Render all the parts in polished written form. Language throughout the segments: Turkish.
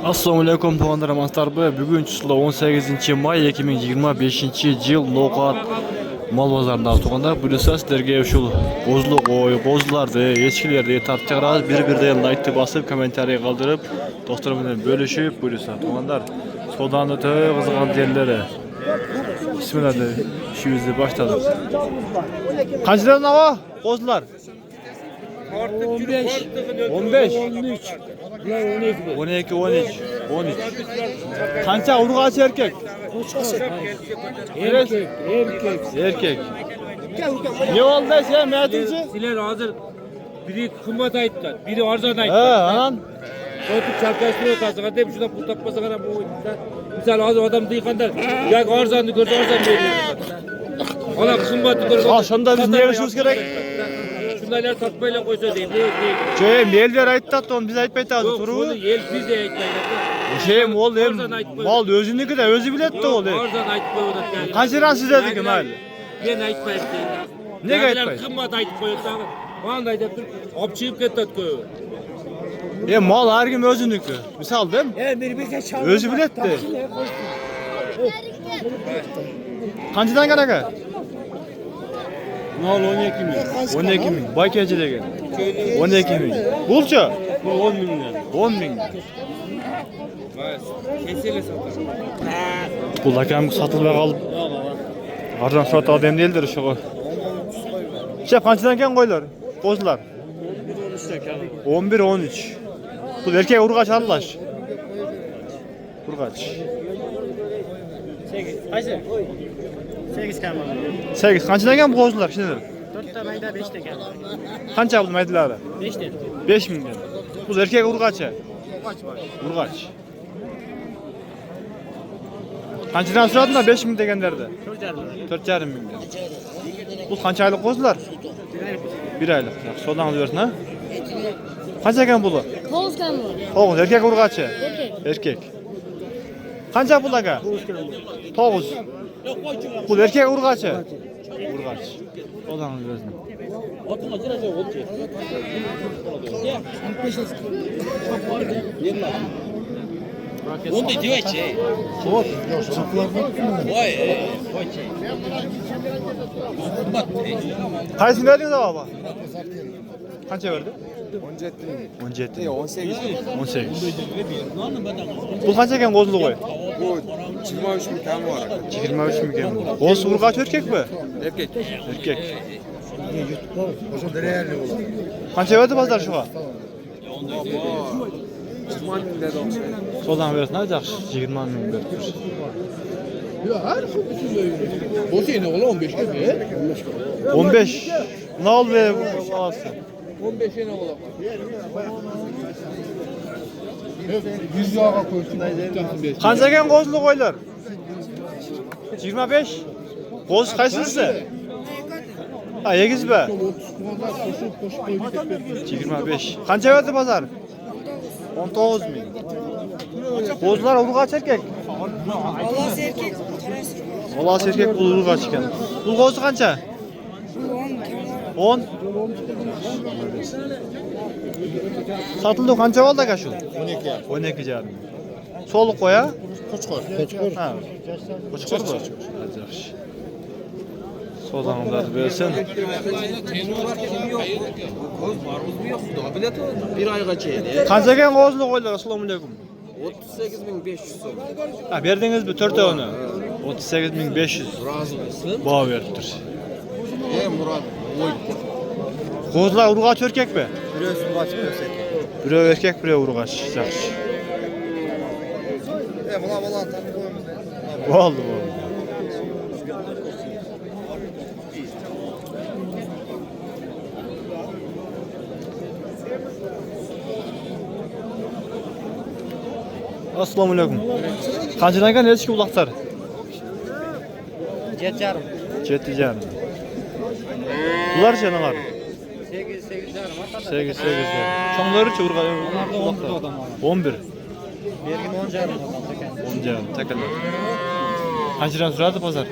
Assalamu alaikum tuğanlar amaslar bu. Bugün çısıla 18 may 2025 yıl Nokat mal pazarında tuğanlar. Bu ise sizlerge uşul bozuluk bozulardı, eskilerdi tartışacağız. Bir like basıp komentariye kaldırıp dostlarımla bölüşüp bu ise tuğanlar. Sodan öte kızıkan yerlere. Bismillah işimizi başladık. Kaçların hava? Bozular. 15, 15, 13, 12, 13. Kança urgaç erkek? erkek. Erkek. Ne oldu sen Mertinci? Siler hazır. Biri kımbat ayıtlar, biri arzan He ayıtlar. anan. Otup çarpıştırıyor tarzı. Hep şurada pul tapmasa kadar bu. Misal hazır adam dıykanlar. Ya arzanı gördü arzan veriyor. Ona kımbatı gördü. Al şunda biz ne yaşıyoruz gerek? Şunlar tatmayla koysa değil. Ne? Şey melver ayıttat onu biz ayıtmayı tadı Yok turu. bunu yel biz de ayıtmayla. Şey ol hem mal özünlükü de özü bilet de ol. Arzan ayıtmayla. Kaç lira siz dedik ki mal? Ben ayıtmayla. Ne ayıtmayla? Kımbat ayıtmayla. Bana ayıtmayla. Apçıyıp kettat koyuyor. Mal her gün özünlükü. Misal değil mi? Birbirine çağırıyor. Özü bilet de. Kancıdan kadar? Mal 12 mi? 12 bin. Baykacı degen. 12 bin. Bulça? Bu 10 milyon. 10 bin. Kesile satar. Bu lakam satılmaya kalıp. Ardan surat adam değildir şu. Şey kaçtan ken koylar? Bozular. 11 13. Bu erkek urgaç Allah. Urgaç. 8. Kaçı? 8 kalmadı. 8 kaçtan ken bu bozular şimdi? 4 tane ayda 5 de geldi. Kança aldım aydılara? 5 dedi. 5 bin. Bu erkek urgaça. Urgaç. Kançadan suratında 5 bin degenlerde. Çok derdi. 4,5 bin. Bu kaç aylık bozular? 1 aylık. Sodan alıyorsun ha? Kaç eken bulu? 9 kalmadı. Toğuz. Erkek urgaçı. Erkek. Erkek. Kanca bulaga? 9. Bu erkek urgaçı. Urgaç. Sodan alıyorsun. Onda diyor şey. Vay. Kaysın verdiniz baba? Kaça verdi? 17. 18. 18. Bu kaç eken kozulu koy? Bu 23 bir tane var. 23 mi eken? Koz urgaç erkek mi? Erkek. Erkek. O da değerli olur. Kaça verdi pazar şuğa? Çıkman dedi o şey. Sodan versin ne olacak? 20 bin verdir. Bu sene ola 15 gibi. 15. Ne oldu be bu alası? 15 sene ola. 100 yağa koysun. Kaç eken kozulu koylar? 25. Koz kaçıncısı? Ha 8 be. 25. Kança verdi pazar? 19 bin. Kozlar ulu kaç erkek? Allah'sı erkek. Vallahi erkek ulu kaç iken. Ulu kozu kança? 10. Satıldı kança oldu kaç şu? 12. 12 canım. Soluk koya? Koçkor. Ha. Koçkor bu. Sodanlar versin. Bir ay kaçıydı. Kança eken kozlu koylar. Assalamu alaikum. 38.500 soru. Ha verdiniz mi 4 onu? 38.500. Razı olsun. Bağ verdir. Murat. Oy. Kozlar urgaç erkek mi? Biliyorsun kaçmıyorsun. Biri erkek, biri urgaç. Yaxşı. Bula tanı koyumuz. Oldu bu. Assalamu alaikum. Kaçdan gel eski ulaqlar? 7 yarım. 7 canım. Bunlar canavar. 8 yarım. 8 Çoğları çurga. 11. Bergin 10 yarım. 10 canım. Tekeller. Kaçdan suradı pazar?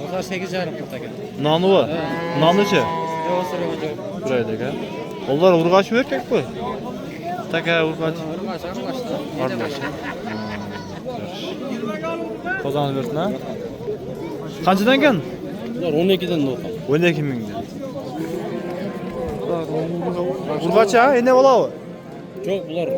Pazar 8 yarım kurtaken. Nanu var. Nanuçı. Yok sıra hocam. Buraya da gel. Onlar urgaç mı erkek bu? Taka urgaç. Aralaş. Aralaş. Kozanız versin ha. Qanchadan ekan? Bunlar 12'den doğdu. 12 mingdan. Urg'acha, endi bo'lavi? Çok bular